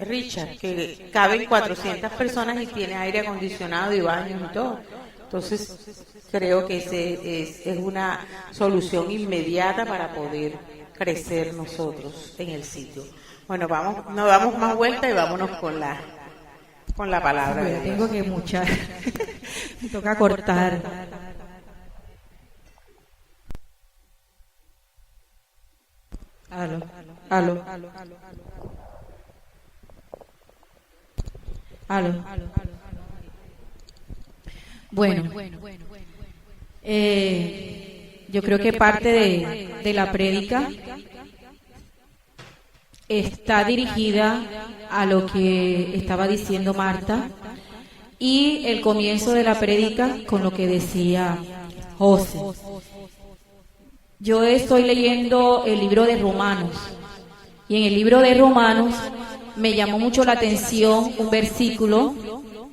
Richard, que caben 400 personas y tiene aire acondicionado y baños y todo. Entonces, creo que es una solución inmediata para poder crecer nosotros en el sitio. Bueno, no damos más vuelta y vámonos con la palabra. Bueno, tengo que muchar, me toca cortar. Aló. Bueno, yo creo que parte de la prédica está dirigida a lo que estaba diciendo Marta y el comienzo de la prédica con lo que decía José. Yo estoy leyendo el libro de Romanos y en el libro de Romanos me llamó mucho la atención un versículo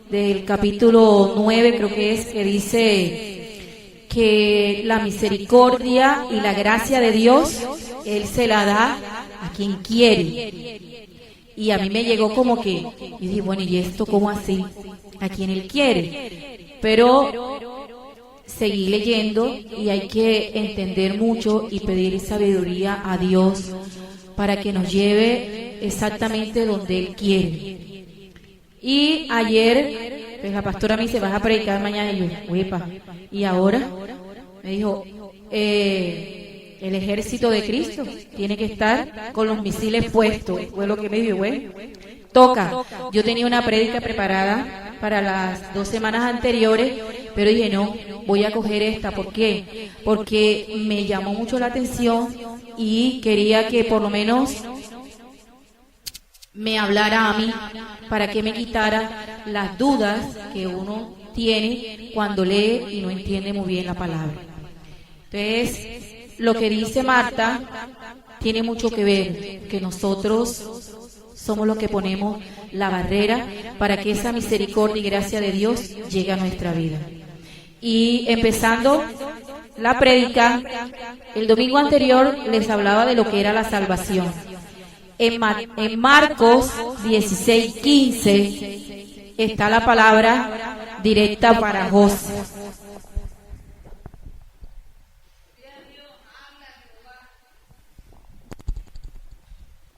del capítulo 9, creo que es, que dice que la misericordia y la gracia de Dios, Él se la da a quien quiere. Y a mí me llegó como que, y dije, bueno, ¿y esto cómo así? A quien Él quiere. Pero seguí leyendo y hay que entender mucho y pedir sabiduría a Dios para que nos lleve exactamente donde Él quiere. Y ayer, pues la pastora me dice, vas a predicar mañana, y yo, uepa, y ahora me dijo, el ejército de Cristo tiene que estar con los misiles puestos. Fue lo que me dijo, bueno, toca. Yo tenía una prédica preparada para las 2 semanas anteriores, pero dije, no, voy a coger esta. ¿Por qué? Porque me llamó mucho la atención y quería que por lo menos me hablara a mí para que me quitara las dudas que uno tiene cuando lee y no entiende muy bien la palabra. Entonces, lo que dice Marta tiene mucho que ver, que nosotros somos los que ponemos la barrera para que esa misericordia y gracia de Dios llegue a nuestra vida. Y empezando la prédica, el domingo anterior les hablaba de lo que era la salvación. En Marcos 16:15 está la palabra directa para José.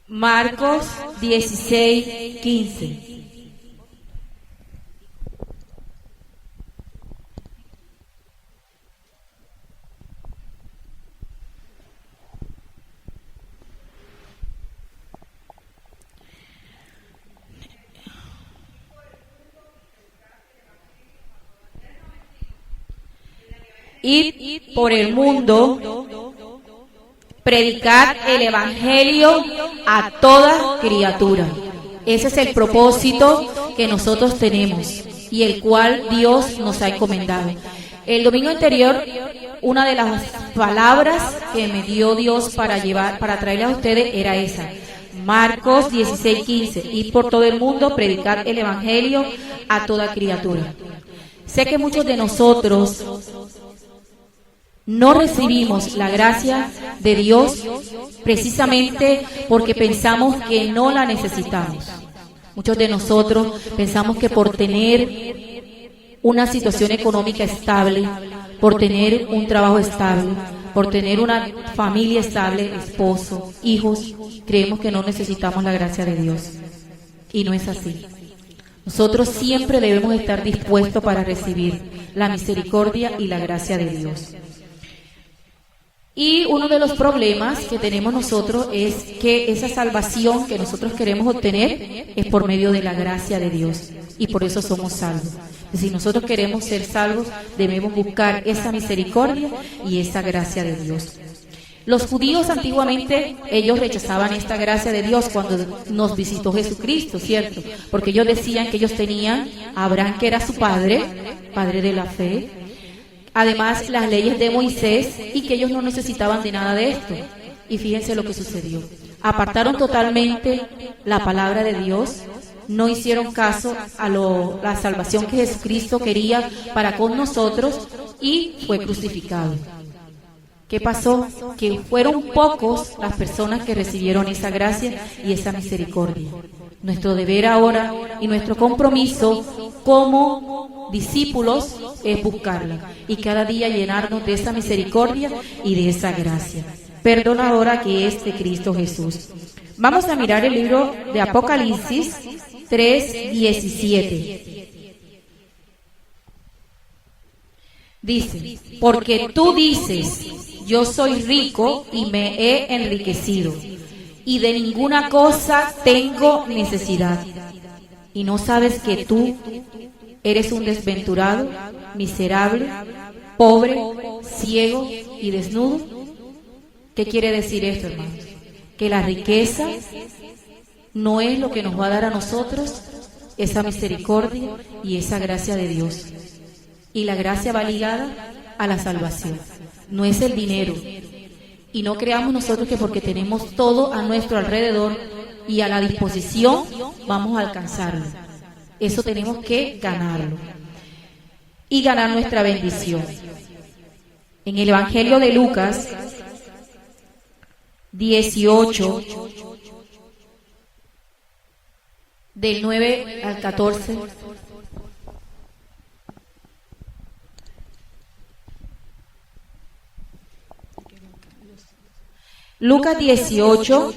Marcos 16:15. Id por el mundo, predicad el evangelio a toda criatura. Ese es el propósito que nosotros tenemos y el cual Dios nos ha encomendado. El domingo anterior, una de las palabras que me dio Dios para traerle a ustedes era esa. Marcos 16:15. Id por todo el mundo, predicad el evangelio a toda criatura. Sé que muchos de nosotros no recibimos la gracia de Dios precisamente porque pensamos que no la necesitamos. Muchos de nosotros pensamos que por tener una situación económica estable, por tener un trabajo estable, por tener una familia estable, esposo, hijos, creemos que no necesitamos la gracia de Dios. Y no es así. Nosotros siempre debemos estar dispuestos para recibir la misericordia y la gracia de Dios. Y uno de los problemas que tenemos nosotros es que esa salvación que nosotros queremos obtener es por medio de la gracia de Dios. Y por eso somos salvos. Si nosotros queremos ser salvos, debemos buscar esa misericordia y esa gracia de Dios. Los judíos antiguamente, ellos rechazaban esta gracia de Dios cuando nos visitó Jesucristo, ¿cierto? Porque ellos decían que ellos tenían a Abraham, que era su padre, padre de la fe. Además, las leyes de Moisés y que ellos no necesitaban de nada de esto. Y fíjense lo que sucedió. Apartaron totalmente la palabra de Dios, no hicieron caso a la salvación que Jesucristo quería para con nosotros y fue crucificado. ¿Qué pasó? Que fueron pocos las personas que recibieron esa gracia y esa misericordia. Nuestro deber ahora y nuestro compromiso como discípulos es buscarla y cada día llenarnos de esa misericordia y de esa gracia perdonadora que es de Cristo Jesús. Vamos a mirar el libro de Apocalipsis 3:17. Dice, porque tú dices, yo soy rico y me he enriquecido, y de ninguna cosa tengo necesidad. Y no sabes que tú eres un desventurado, miserable, pobre, ciego y desnudo. ¿Qué quiere decir esto, hermanos? Que la riqueza no es lo que nos va a dar a nosotros esa misericordia y esa gracia de Dios. Y la gracia va ligada a la salvación. No es el dinero. Y no creamos nosotros que porque tenemos todo a nuestro alrededor y a la disposición vamos a alcanzarlo. Eso tenemos que ganarlo. Y ganar nuestra bendición. En el Evangelio de Lucas 18, del 9 al 14. Lucas 18,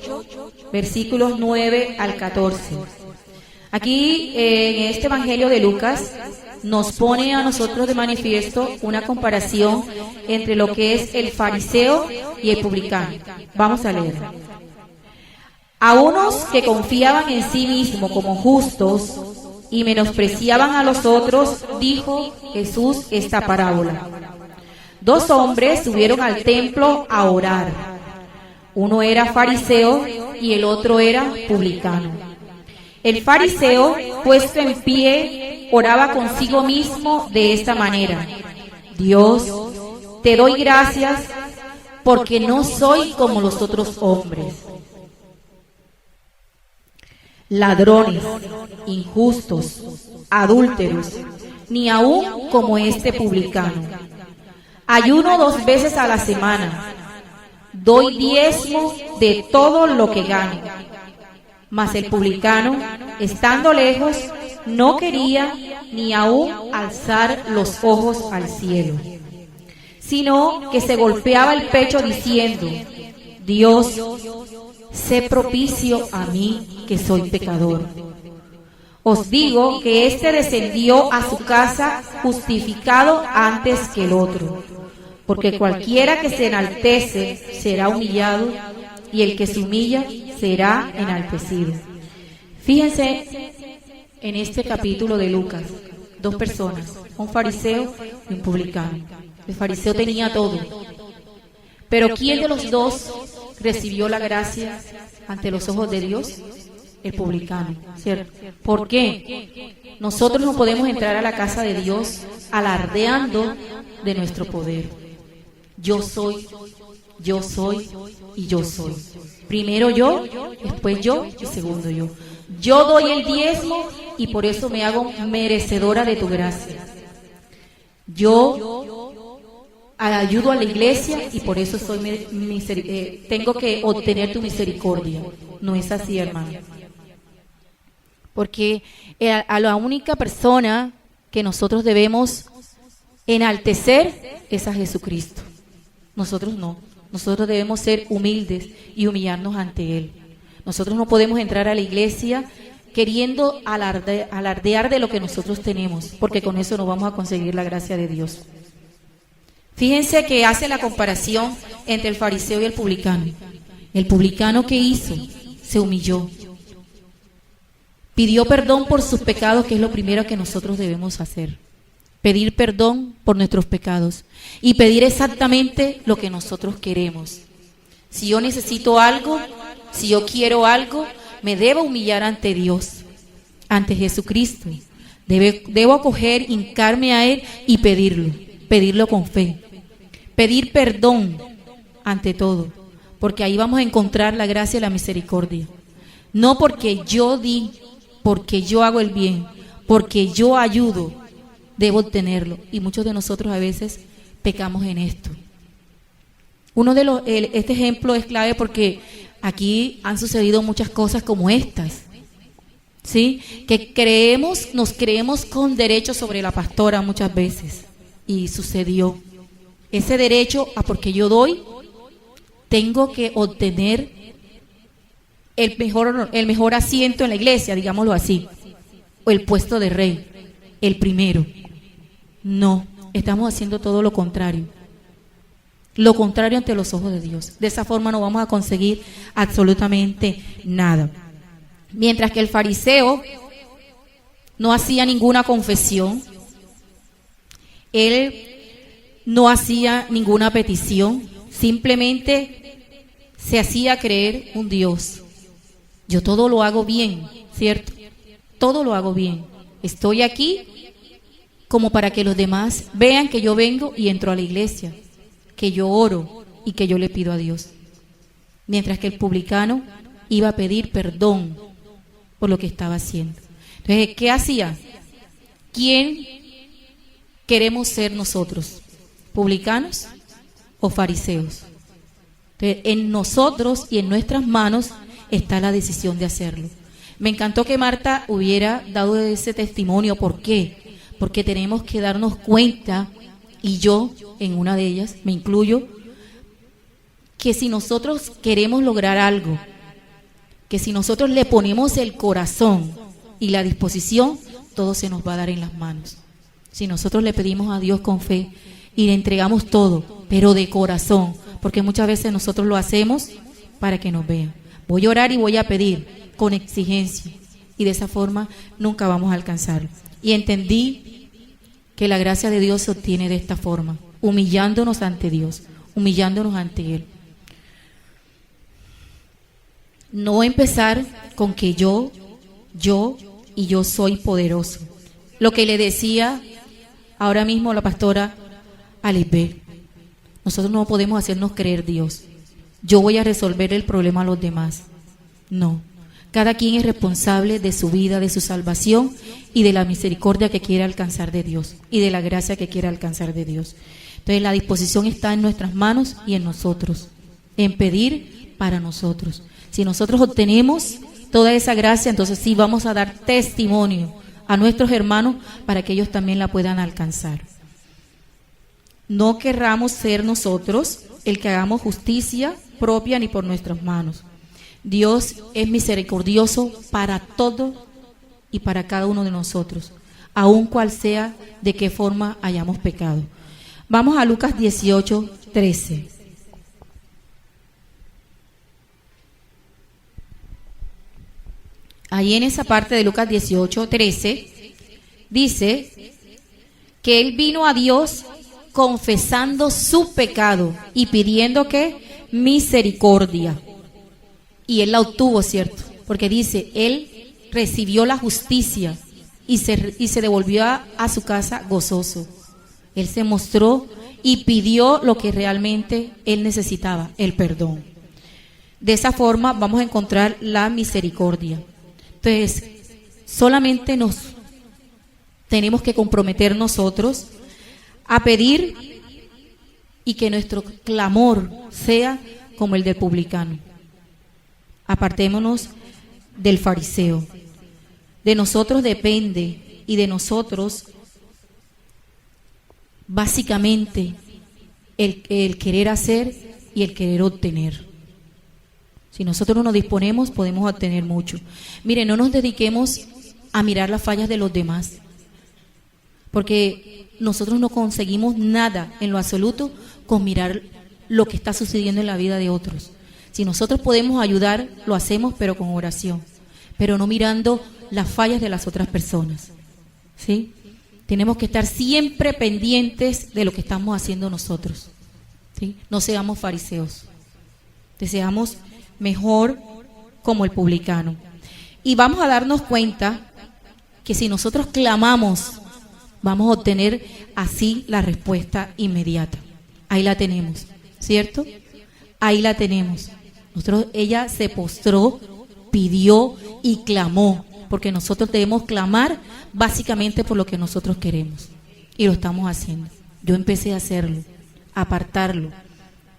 versículos 9 al 14. Aquí en este Evangelio de Lucas nos pone a nosotros de manifiesto una comparación entre lo que es el fariseo y el publicano. Vamos a leer. A unos que confiaban en sí mismos como justos y menospreciaban a los otros, dijo Jesús esta parábola. Dos hombres subieron al templo a orar. Uno era fariseo y el otro era publicano. El fariseo, puesto en pie, oraba consigo mismo de esta manera: Dios, te doy gracias porque no soy como los otros hombres, ladrones, injustos, adúlteros, ni aún como este publicano. Ayuno 2 veces a la semana, doy diezmo de todo lo que gano. Mas el publicano, estando lejos, no quería ni aún alzar los ojos al cielo, sino que se golpeaba el pecho diciendo: Dios, sé propicio a mí que soy pecador. Os digo que éste descendió a su casa justificado antes que el otro, porque cualquiera que se enaltece será humillado, y el que se humilla será enaltecido. Fíjense en este capítulo de Lucas, 2 personas, un fariseo y un publicano. El fariseo tenía todo, pero ¿quién de los dos recibió la gracia ante los ojos de Dios? El publicano, ¿cierto? ¿Por qué? Nosotros no podemos entrar a la casa de Dios alardeando de nuestro poder. Yo soy y yo soy. Primero yo, después yo y segundo yo. Yo doy el diezmo y por eso me hago merecedora de tu gracia. Yo ayudo a la iglesia y por eso soy tengo que obtener tu misericordia. No es así, hermano. Porque a la única persona que nosotros debemos enaltecer es a Jesucristo. Nosotros no. Nosotros debemos ser humildes y humillarnos ante Él. Nosotros no podemos entrar a la iglesia queriendo alardear de lo que nosotros tenemos, porque con eso no vamos a conseguir la gracia de Dios. Fíjense que hace la comparación entre el fariseo y el publicano. El publicano, ¿qué hizo? Se humilló. Pidió perdón por sus pecados, que es lo primero que nosotros debemos hacer. Pedir perdón por nuestros pecados y pedir exactamente lo que nosotros queremos. Si yo necesito algo, si yo quiero algo, me debo humillar ante Dios, ante Jesucristo. Debo acoger, hincarme a Él y pedirlo con fe. Pedir perdón ante todo, porque ahí vamos a encontrar la gracia y la misericordia. No porque yo di, porque yo hago el bien, porque yo ayudo, debo obtenerlo. Y muchos de nosotros a veces pecamos en esto. Este ejemplo es clave porque aquí han sucedido muchas cosas como estas. ¿sí? Que nos creemos con derecho sobre la pastora muchas veces. Y sucedió. Ese derecho a porque yo doy, tengo que obtener el mejor asiento en la iglesia, digámoslo así, o el puesto de rey, el primero. No, estamos haciendo todo lo contrario ante los ojos de Dios. De esa forma no vamos a conseguir absolutamente nada. Mientras que el fariseo no hacía ninguna confesión, él no hacía ninguna petición, simplemente se hacía creer un Dios. Yo todo lo hago bien, ¿cierto? Todo lo hago bien. Estoy aquí como para que los demás vean que yo vengo y entro a la iglesia, que yo oro y que yo le pido a Dios. Mientras que el publicano iba a pedir perdón por lo que estaba haciendo. Entonces, ¿qué hacía? ¿Quién queremos ser nosotros? ¿Publicanos o fariseos? Entonces, en nosotros y en nuestras manos está la decisión de hacerlo. Me encantó que Marta hubiera dado ese testimonio. ¿Por qué? Porque tenemos que darnos cuenta, y yo en una de ellas me incluyo, que si nosotros queremos lograr algo, que si nosotros le ponemos el corazón y la disposición, todo se nos va a dar en las manos. Si nosotros le pedimos a Dios con fe y le entregamos todo, pero de corazón, porque muchas veces nosotros lo hacemos para que nos vean. Voy a orar y voy a pedir con exigencia, y de esa forma nunca vamos a alcanzarlo. Y entendí que la gracia de Dios se obtiene de esta forma, humillándonos ante Dios, humillándonos ante Él. No empezar con que yo soy poderoso. Lo que le decía ahora mismo la pastora Alisbeth, nosotros no podemos hacernos creer Dios. Yo voy a resolver el problema a los demás. No. Cada quien es responsable de su vida, de su salvación y de la misericordia que quiere alcanzar de Dios y de la gracia que quiere alcanzar de Dios. Entonces la disposición está en nuestras manos y en nosotros, en pedir para nosotros. Si nosotros obtenemos toda esa gracia, entonces sí vamos a dar testimonio a nuestros hermanos para que ellos también la puedan alcanzar. No querramos ser nosotros el que hagamos justicia propia ni por nuestras manos. Dios es misericordioso para todo y para cada uno de nosotros, aun cual sea de qué forma hayamos pecado. Vamos a Lucas 18:13. Ahí en esa parte de Lucas 18:13 dice que él vino a Dios confesando su pecado y pidiendo que misericordia. Y él la obtuvo, ¿cierto? Porque dice, él recibió la justicia y se devolvió a su casa gozoso. Él se mostró y pidió lo que realmente él necesitaba, el perdón. De esa forma vamos a encontrar la misericordia. Entonces, solamente nos tenemos que comprometer nosotros a pedir y que nuestro clamor sea como el del publicano. Apartémonos del fariseo. De nosotros depende, y de nosotros básicamente el querer hacer y el querer obtener. Si nosotros no nos disponemos, podemos obtener mucho. Mire, no nos dediquemos a mirar las fallas de los demás, porque nosotros no conseguimos nada en lo absoluto con mirar lo que está sucediendo en la vida de otros. Si nosotros podemos ayudar, lo hacemos, pero con oración, pero no mirando las fallas de las otras personas, ¿sí? Tenemos que estar siempre pendientes de lo que estamos haciendo nosotros, ¿sí? No seamos fariseos, seamos mejor como el publicano. Y vamos a darnos cuenta que si nosotros clamamos, vamos a obtener así la respuesta inmediata. Ahí la tenemos, ¿cierto? Ahí la tenemos. Ella se postró, pidió y clamó, porque nosotros debemos clamar básicamente por lo que nosotros queremos, y lo estamos haciendo. Yo empecé a hacerlo, a apartarlo.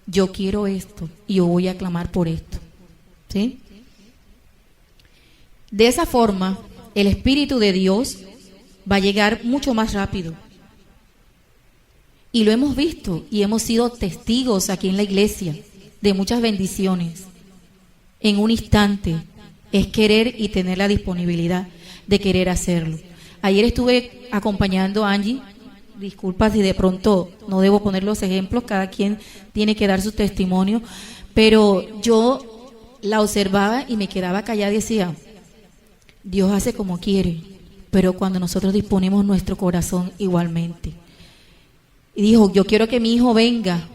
Yo quiero esto y yo voy a clamar por esto, ¿sí? De esa forma, el Espíritu de Dios va a llegar mucho más rápido. Y lo hemos visto y hemos sido testigos aquí en la iglesia de muchas bendiciones. En un instante es querer y tener la disponibilidad de querer hacerlo. Ayer estuve acompañando a Angie. Disculpa si de pronto no debo poner los ejemplos, cada quien tiene que dar su testimonio, pero yo la observaba y me quedaba callada y decía, Dios hace como quiere, pero cuando nosotros disponemos nuestro corazón igualmente. Y dijo, yo quiero que mi hijo venga,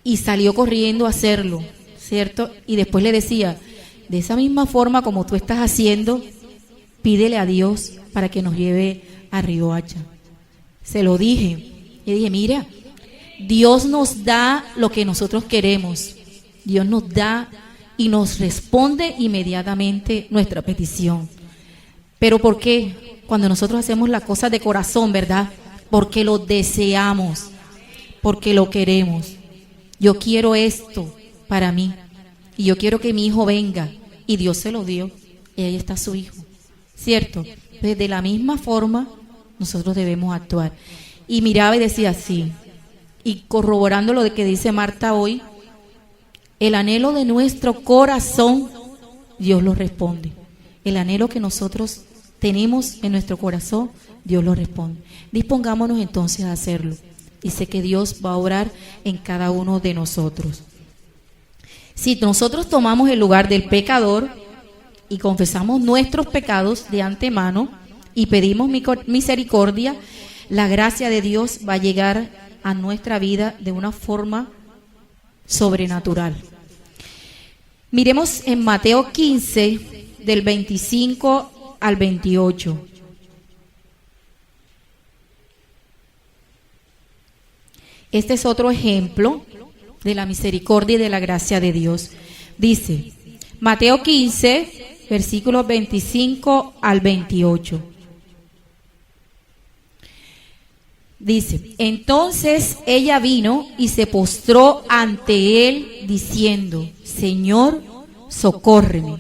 y salió corriendo a hacerlo, ¿cierto? Y después le decía, de esa misma forma como tú estás haciendo, pídele a Dios para que nos lleve a Riohacha. Se lo dije, y dije, mira, Dios nos da lo que nosotros queremos, Dios nos da y nos responde inmediatamente nuestra petición. ¿Pero por qué? Cuando nosotros hacemos las cosas de corazón, ¿verdad? Porque lo deseamos, porque lo queremos. Yo quiero esto para mí, y yo quiero que mi hijo venga, y Dios se lo dio, y ahí está su hijo, ¿cierto? Entonces, de la misma forma, nosotros debemos actuar. Y miraba y decía así, y corroborando lo de que dice Marta hoy, el anhelo de nuestro corazón, Dios lo responde. El anhelo que nosotros tenemos en nuestro corazón, Dios lo responde. Dispongámonos entonces a hacerlo. Y sé que Dios va a obrar en cada uno de nosotros. Si nosotros tomamos el lugar del pecador y confesamos nuestros pecados de antemano y pedimos misericordia, la gracia de Dios va a llegar a nuestra vida de una forma sobrenatural. Miremos en Mateo 15, del 25 al 28. Este es otro ejemplo de la misericordia y de la gracia de Dios. Dice, Mateo 15, versículos 25 al 28. Dice, entonces ella vino y se postró ante él diciendo, Señor, socórreme.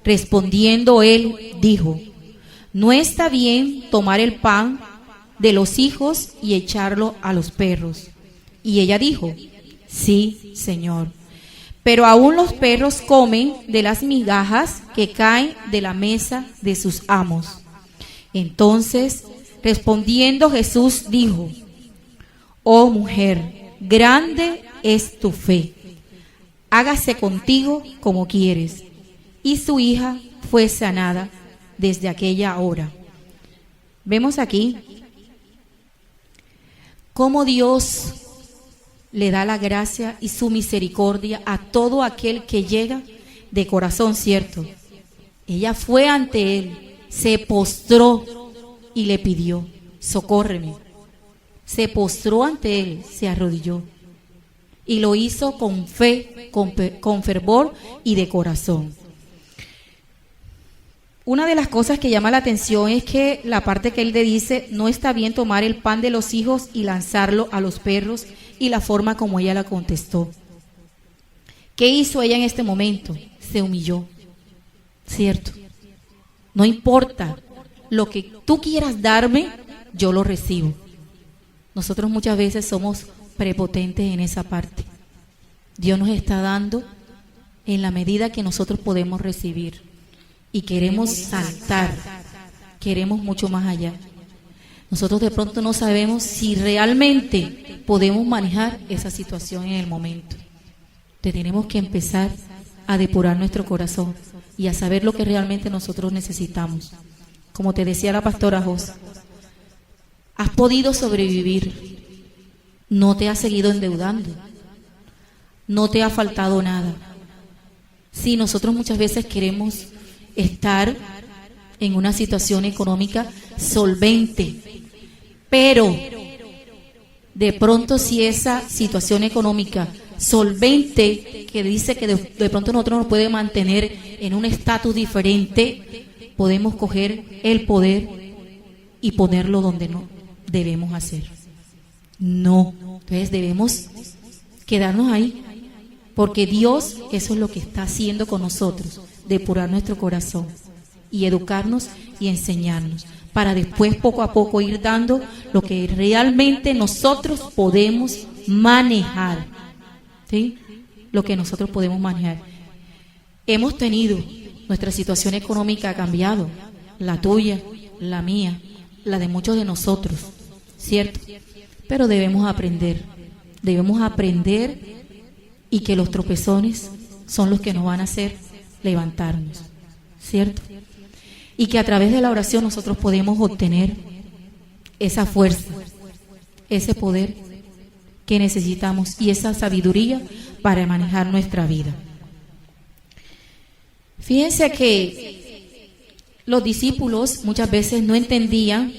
Respondiendo él, dijo, no está bien tomar el pan de los hijos y echarlo a los perros. Y ella dijo, sí, Señor, pero aún los perros comen de las migajas que caen de la mesa de sus amos. Entonces, respondiendo Jesús dijo, oh mujer, grande es tu fe, hágase contigo como quieres. Y su hija fue sanada desde aquella hora. Vemos aquí cómo Dios le da la gracia y su misericordia a todo aquel que llega de corazón, ¿cierto? Ella fue ante él, se postró y le pidió, socórreme. Se postró ante él, se arrodilló y lo hizo con fe, con fervor y de corazón. Una de las cosas que llama la atención es que la parte que él le dice, no está bien tomar el pan de los hijos y lanzarlo a los perros, y la forma como ella la contestó. ¿Qué hizo ella en este momento? Se humilló, ¿cierto? No importa lo que tú quieras darme, yo lo recibo. Nosotros muchas veces somos prepotentes en esa parte. Dios nos está dando en la medida que nosotros podemos recibir. Y queremos saltar, queremos mucho más allá. Nosotros de pronto no sabemos si realmente podemos manejar esa situación en el momento. Tenemos que empezar a depurar nuestro corazón y a saber lo que realmente nosotros necesitamos. Como te decía la pastora Jos, has podido sobrevivir, no te has seguido endeudando, no te ha faltado nada. Sí, nosotros muchas veces queremos estar en una situación económica solvente, pero de pronto si esa situación económica solvente, que dice que de pronto nosotros nos puede mantener en un estatus diferente, podemos coger el poder y ponerlo donde no debemos hacer. No, entonces debemos quedarnos ahí, porque Dios eso es lo que está haciendo con nosotros, depurar nuestro corazón y educarnos y enseñarnos, para después poco a poco ir dando lo que realmente nosotros podemos manejar, ¿sí? Lo que nosotros podemos manejar. Hemos tenido, nuestra situación económica ha cambiado, la tuya, la mía, la de muchos de nosotros, ¿cierto? Pero debemos aprender y que los tropezones son los que nos van a hacer levantarnos, ¿cierto? Y que a través de la oración nosotros podemos obtener esa fuerza, ese poder que necesitamos y esa sabiduría para manejar nuestra vida. Fíjense que los discípulos muchas veces no entendían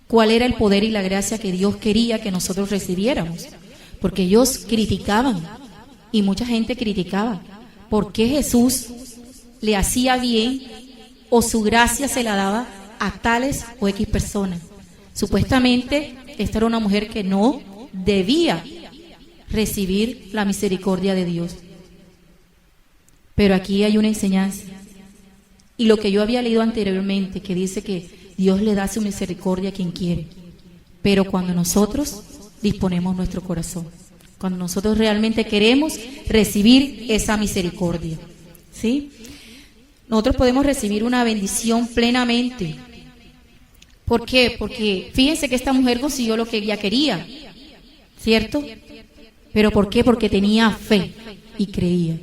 cuál era el poder y la gracia que Dios quería que nosotros recibiéramos, porque ellos criticaban y mucha gente criticaba por qué Jesús le hacía bien o su gracia se la daba a tales o X personas. Supuestamente esta era una mujer que no debía recibir la misericordia de Dios. Pero aquí hay una enseñanza. Y lo que yo había leído anteriormente, que dice que Dios le da su misericordia a quien quiere. Pero cuando nosotros disponemos nuestro corazón, cuando nosotros realmente queremos recibir esa misericordia, ¿sí? Nosotros podemos recibir una bendición plenamente. ¿Por qué? Porque fíjense que esta mujer consiguió lo que ella quería, ¿cierto? ¿Pero por qué? Porque tenía fe y creía.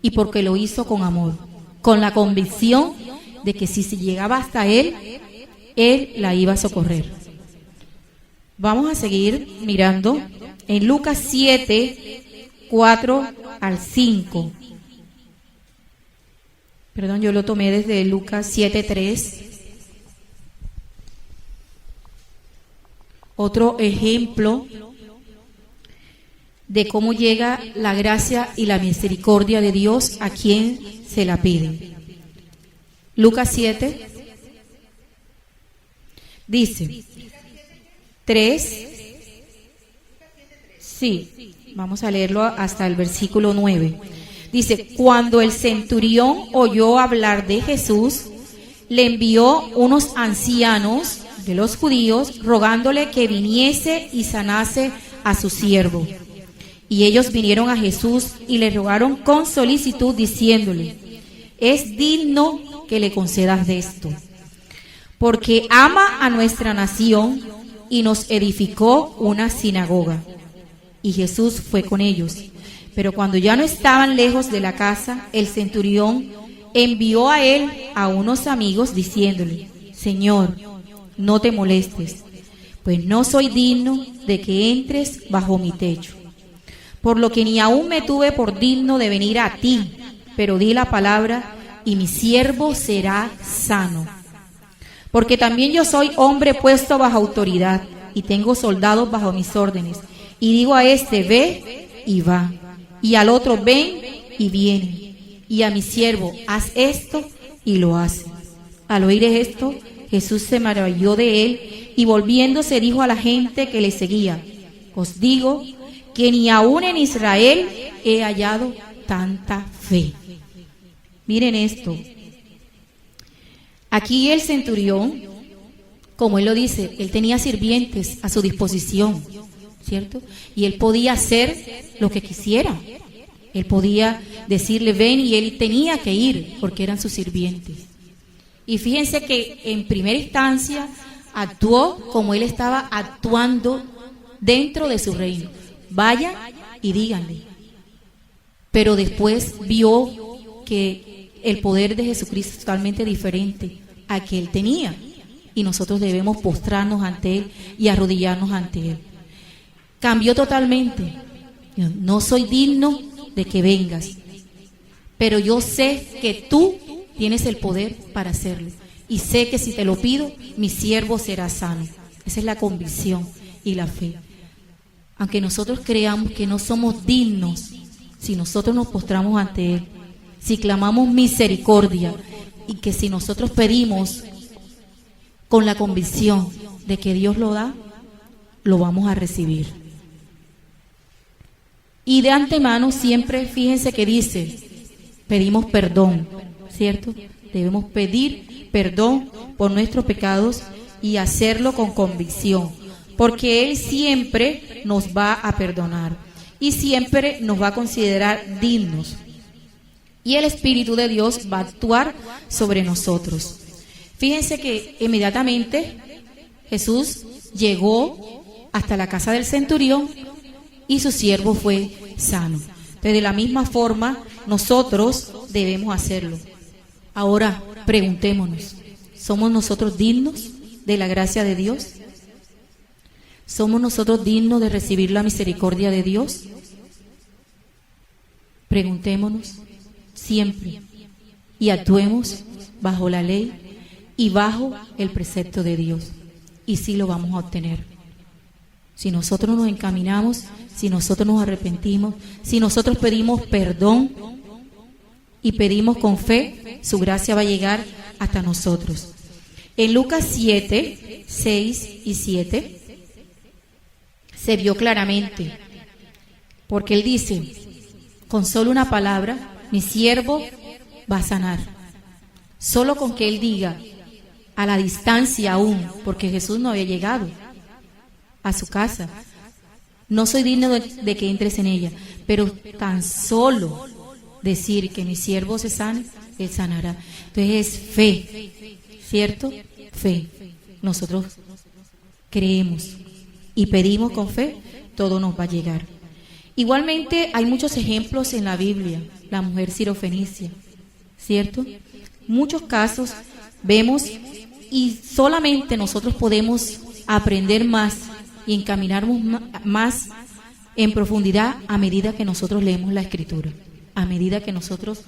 Y porque lo hizo con amor, con la convicción de que si se llegaba hasta él la iba a socorrer. Vamos a seguir mirando en Lucas 7, 4 al 5. Perdón, yo lo tomé desde Lucas 7, 3. Otro ejemplo de cómo llega la gracia y la misericordia de Dios a quien se la pide. Lucas 7 dice 3. Sí, vamos a leerlo hasta el versículo 9. Dice: cuando el centurión oyó hablar de Jesús, le envió unos ancianos de los judíos rogándole que viniese y sanase a su siervo. Y ellos vinieron a Jesús y le rogaron con solicitud, diciéndole: es digno que le concedas de esto, porque ama a nuestra nación y nos edificó una sinagoga. Y Jesús fue con ellos. Pero cuando ya no estaban lejos de la casa, el centurión envió a él a unos amigos diciéndole: Señor, no te molestes, pues no soy digno de que entres bajo mi techo. Por lo que ni aún me tuve por digno de venir a ti, pero di la palabra y mi siervo será sano. Porque también yo soy hombre puesto bajo autoridad y tengo soldados bajo mis órdenes. Y digo a este: ve, y va, y al otro: ven, y viene, y a mi siervo: haz esto, y lo hace. Al oír esto, Jesús se maravilló de él, y volviéndose dijo a la gente que le seguía: os digo que ni aún en Israel he hallado tanta fe. Miren esto. Aquí el centurión, como él lo dice, él tenía sirvientes a su disposición, ¿cierto? Y él podía hacer lo que quisiera. Él podía decirle: ven, y él tenía que ir porque eran sus sirvientes. Y fíjense que en primera instancia actuó como él estaba actuando dentro de su reino. Vaya y díganle. Pero después vio que el poder de Jesucristo es totalmente diferente a que él tenía. Y nosotros debemos postrarnos ante él y arrodillarnos ante él. Cambió totalmente. No soy digno de que vengas, pero yo sé que tú tienes el poder para hacerlo. Y sé que si te lo pido, mi siervo será sano. Esa es la convicción y la fe. Aunque nosotros creamos que no somos dignos, si nosotros nos postramos ante él, si clamamos misericordia, y que si nosotros pedimos con la convicción de que Dios lo da, lo vamos a recibir. Y de antemano siempre, fíjense que dice, pedimos perdón, ¿cierto? Debemos pedir perdón por nuestros pecados y hacerlo con convicción, porque Él siempre nos va a perdonar y siempre nos va a considerar dignos. Y el Espíritu de Dios va a actuar sobre nosotros. Fíjense que inmediatamente Jesús llegó hasta la casa del centurión y su siervo fue sano. Entonces, de la misma forma, nosotros debemos hacerlo. Ahora, preguntémonos, ¿somos nosotros dignos de la gracia de Dios? ¿Somos nosotros dignos de recibir la misericordia de Dios? Preguntémonos siempre y actuemos bajo la ley y bajo el precepto de Dios, y sí lo vamos a obtener. Si nosotros nos encaminamos, si nosotros nos arrepentimos, si nosotros pedimos perdón y pedimos con fe, su gracia va a llegar hasta nosotros. En Lucas 7, 6 y 7 se vio claramente, porque Él dice, con solo una palabra, mi siervo va a sanar. Solo con que Él diga, a la distancia aún, porque Jesús no había llegado a su casa, no soy digno de que entres en ella, pero tan solo decir que mi siervo se sane, Él sanará. Entonces es fe, ¿cierto? Fe. Nosotros creemos y pedimos con fe, todo nos va a llegar. Igualmente hay muchos ejemplos en la Biblia, la mujer sirofenicia, ¿cierto? Muchos casos vemos y solamente nosotros podemos aprender más y encaminarnos más en profundidad a medida que nosotros leemos la Escritura, a medida que nosotros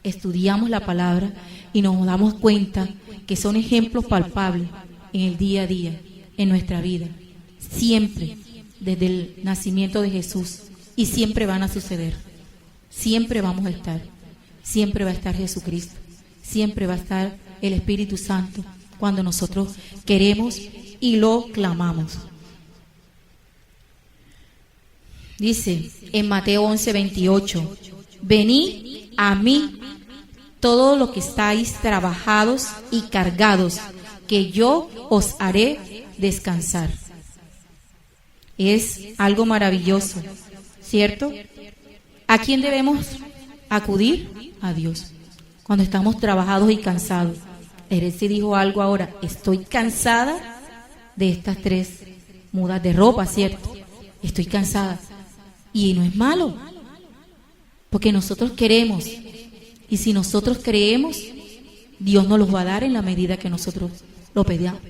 estudiamos la palabra y nos damos cuenta que son ejemplos palpables en el día a día, en nuestra vida, siempre, desde el nacimiento de Jesús, y siempre van a suceder, siempre vamos a estar, siempre va a estar Jesucristo, siempre va a estar el Espíritu Santo cuando nosotros queremos y lo clamamos. Dice en Mateo 11:28, venid a mí todos los que estáis trabajados y cargados, que yo os haré descansar. Es algo maravilloso, ¿cierto? ¿A quién debemos acudir? A Dios. Cuando estamos trabajados y cansados. Eresi dijo algo ahora, estoy cansada de estas 3 mudas de ropa, ¿cierto? Estoy cansada. Y no es malo, porque nosotros queremos, y si nosotros creemos, Dios nos los va a dar en la medida que nosotros lo pedamos.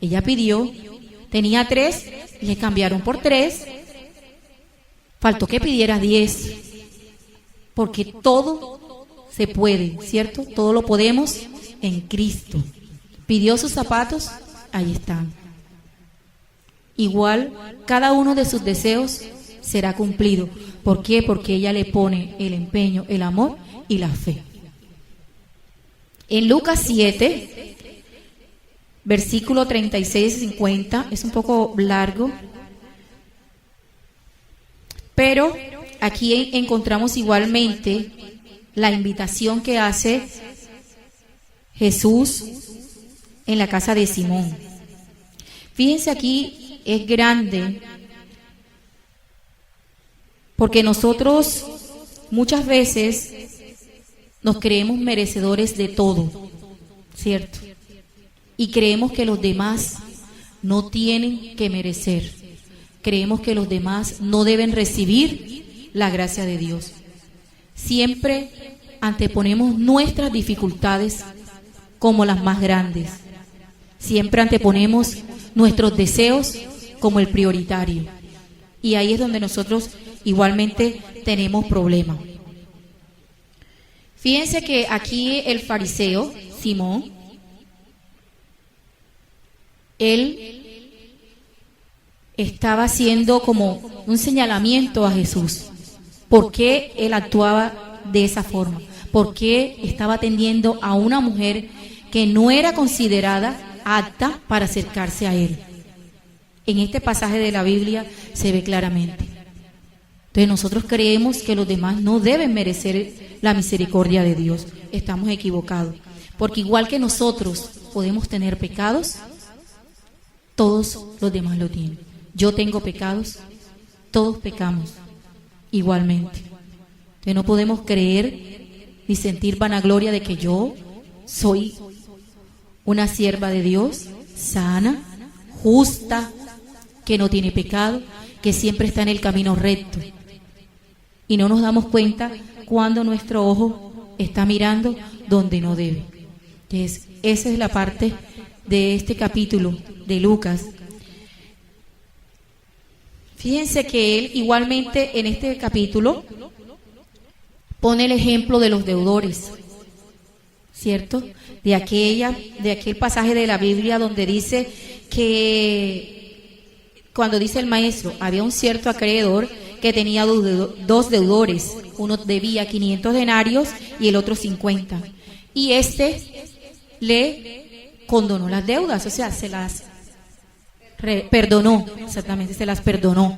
Ella pidió, tenía 3, le cambiaron por 3, faltó que pidiera 10, porque todo se puede, ¿cierto? Todo lo podemos en Cristo. Pidió sus zapatos, ahí están. Igual, cada uno de sus deseos será cumplido. ¿Por qué? Porque ella le pone el empeño, el amor y la fe. En Lucas 7, versículo 36 y 50, es un poco largo, pero aquí encontramos igualmente la invitación que hace Jesús en la casa de Simón. Fíjense, aquí es grande, porque nosotros muchas veces nos creemos merecedores de todo, ¿cierto? Y creemos que los demás no tienen que merecer. Creemos que los demás no deben recibir la gracia de Dios. Siempre anteponemos nuestras dificultades como las más grandes. Siempre anteponemos nuestros deseos como el prioritario. Y ahí es donde nosotros igualmente tenemos problemas. Fíjense que aquí el fariseo, Simón, él estaba haciendo como un señalamiento a Jesús. ¿Por qué él actuaba de esa forma? ¿Por qué estaba atendiendo a una mujer que no era considerada apta para acercarse a él? En este pasaje de la Biblia se ve claramente. Entonces nosotros creemos que los demás no deben merecer la misericordia de Dios. estamos equivocados. Porque igual que nosotros podemos tener pecados, todos los demás lo tienen. Yo tengo pecados, todos pecamos igualmente. Entonces no podemos creer ni sentir vanagloria de que yo soy una sierva de Dios, sana, justa, que no tiene pecado, que siempre está en el camino recto. Y no nos damos cuenta cuando nuestro ojo está mirando donde no debe. Entonces, esa es la parte de este capítulo de Lucas. Fíjense que él igualmente en este capítulo pone el ejemplo de los deudores, ¿cierto? De aquel pasaje de la Biblia donde dice que cuando dice el maestro, había un cierto acreedor que tenía dos deudores, uno debía 500 denarios y el otro 50, y le condonó las deudas, o sea, se las perdonó, exactamente, se las perdonó.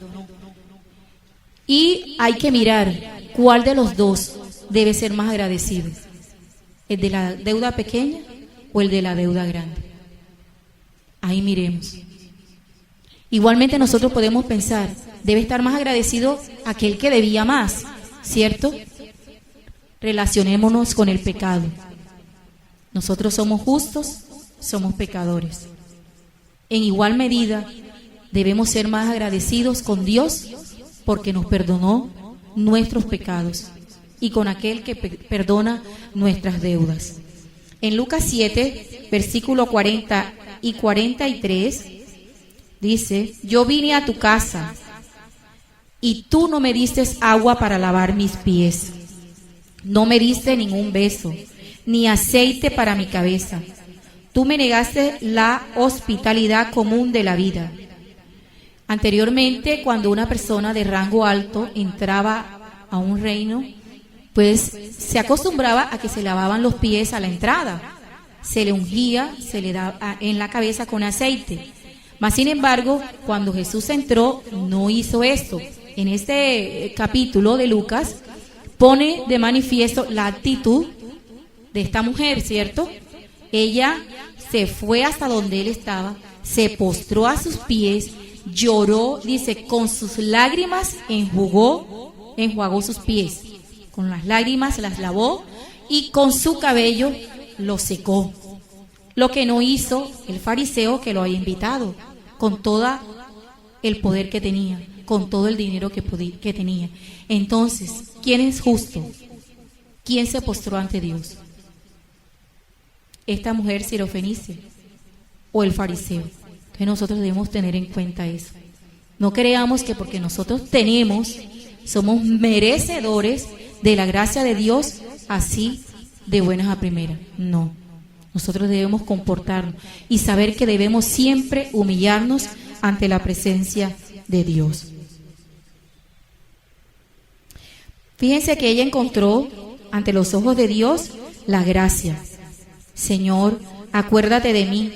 Y hay que mirar cuál de los dos debe ser más agradecido, el de la deuda pequeña o el de la deuda grande. Ahí miremos. Igualmente nosotros podemos pensar, debe estar más agradecido aquel que debía más, ¿cierto? Relacionémonos con el pecado. Nosotros somos justos, somos pecadores. En igual medida debemos ser más agradecidos con Dios porque nos perdonó nuestros pecados y con aquel que perdona nuestras deudas. En Lucas 7, versículo 40 y 43, dice: yo vine a tu casa y tú no me diste agua para lavar mis pies, no me diste ningún beso, ni aceite para mi cabeza. Tú me negaste la hospitalidad común de la vida. Anteriormente, cuando una persona de rango alto entraba a un reino, pues se acostumbraba a que se lavaban los pies a la entrada, se le ungía, se le daba en la cabeza con aceite. Mas sin embargo, cuando Jesús entró, no hizo esto. En este capítulo de Lucas pone de manifiesto la actitud de esta mujer, ¿cierto? Ella se fue hasta donde él estaba, se postró a sus pies, lloró, dice, con sus lágrimas enjuagó sus pies. Con las lágrimas las lavó y con su cabello lo secó. Lo que no hizo el fariseo que lo había invitado, con todo el poder que tenía, con todo el dinero que tenía. Entonces, ¿quién es justo? ¿Quién se postró ante Dios? ¿Esta mujer sirofenicia o el fariseo? Entonces nosotros debemos tener en cuenta eso. No creamos que porque nosotros somos merecedores de la gracia de Dios así de buenas a primeras. No. Nosotros debemos comportarnos y saber que debemos siempre humillarnos ante la presencia de Dios. Fíjense que ella encontró ante los ojos de Dios la gracia. Señor, acuérdate de mí.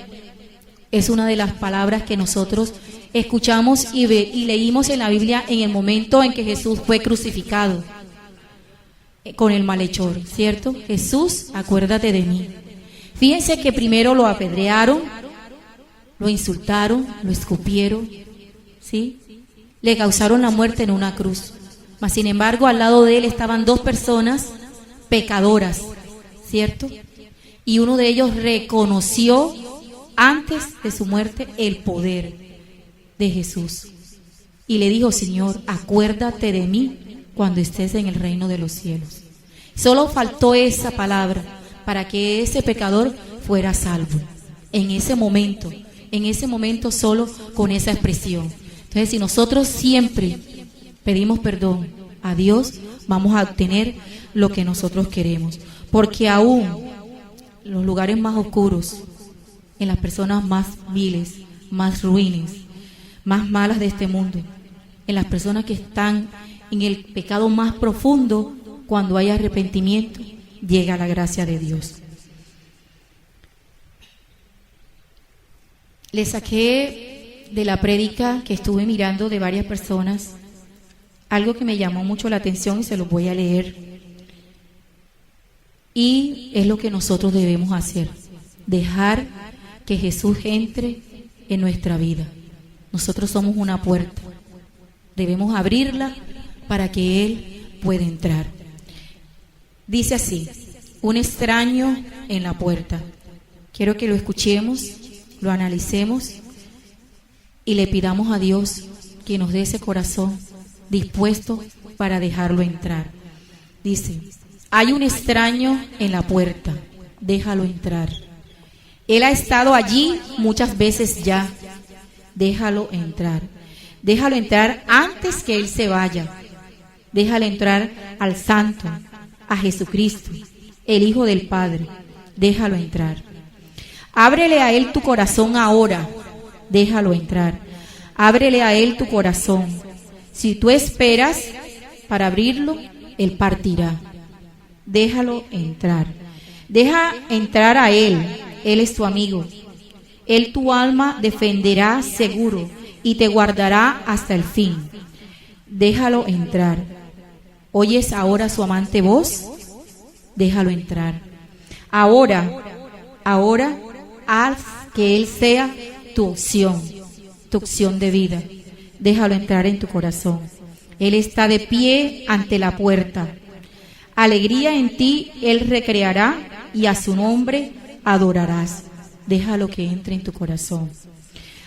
Es una de las palabras que nosotros escuchamos y leímos en la Biblia en el momento en que Jesús fue crucificado con el malhechor, ¿cierto? Jesús, acuérdate de mí. Fíjense que primero lo apedrearon, lo insultaron, lo escupieron, ¿sí? Le causaron la muerte en una cruz. Mas sin embargo, al lado de él estaban dos personas pecadoras, ¿cierto? Y uno de ellos reconoció antes de su muerte el poder de Jesús. Y le dijo: Señor, acuérdate de mí cuando estés en el reino de los cielos. Solo faltó esa palabra para que ese pecador fuera salvo. En ese momento solo con esa expresión. Entonces, si nosotros siempre pedimos perdón a Dios, vamos a obtener lo que nosotros queremos. Porque aún en los lugares más oscuros, en las personas más viles, más ruines, más malas de este mundo, en las personas que están en el pecado más profundo, cuando hay arrepentimiento, llega la gracia de Dios. Le saqué de la prédica que estuve mirando de varias personas algo que me llamó mucho la atención y se los voy a leer. Y es lo que nosotros debemos hacer, dejar que Jesús entre en nuestra vida. Nosotros somos una puerta, debemos abrirla para que Él pueda entrar. Dice así: un extraño en la puerta. Quiero que lo escuchemos, lo analicemos y le pidamos a Dios que nos dé ese corazón dispuesto para dejarlo entrar. Dice: hay un extraño en la puerta, déjalo entrar. Él ha estado allí muchas veces ya, déjalo entrar. Déjalo entrar antes que Él se vaya. Déjalo entrar al Santo, a Jesucristo, el Hijo del Padre. Déjalo entrar. Ábrele a Él tu corazón ahora. Déjalo entrar. Ábrele a Él tu corazón. Si tú esperas para abrirlo, Él partirá. Déjalo entrar. Deja entrar a Él. Él es tu amigo. Él tu alma defenderá seguro y te guardará hasta el fin. Déjalo entrar. ¿Oyes ahora su amante voz? Déjalo entrar. Ahora, haz que Él sea tu opción de vida. Déjalo entrar en tu corazón. Él está de pie ante la puerta. Alegría en ti Él recreará y a su nombre adorarás. Déjalo que entre en tu corazón.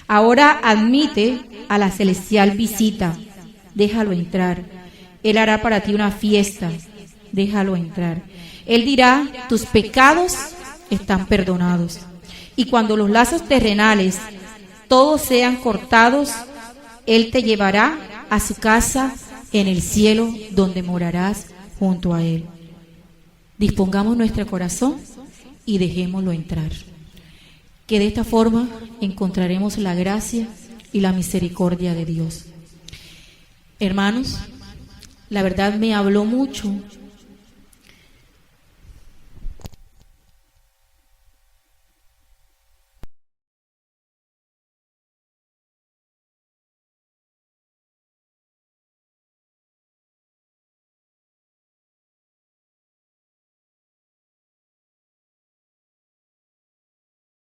Ahora admite a la celestial visita. Déjalo entrar. Él hará para ti una fiesta. Déjalo entrar. Él dirá: tus pecados están perdonados. Y cuando los lazos terrenales todos sean cortados, Él te llevará a su casa en el cielo, donde morarás junto a Él. Dispongamos nuestro corazón y dejémoslo entrar, que de esta forma encontraremos la gracia y la misericordia de Dios. Hermanos, la verdad me habló mucho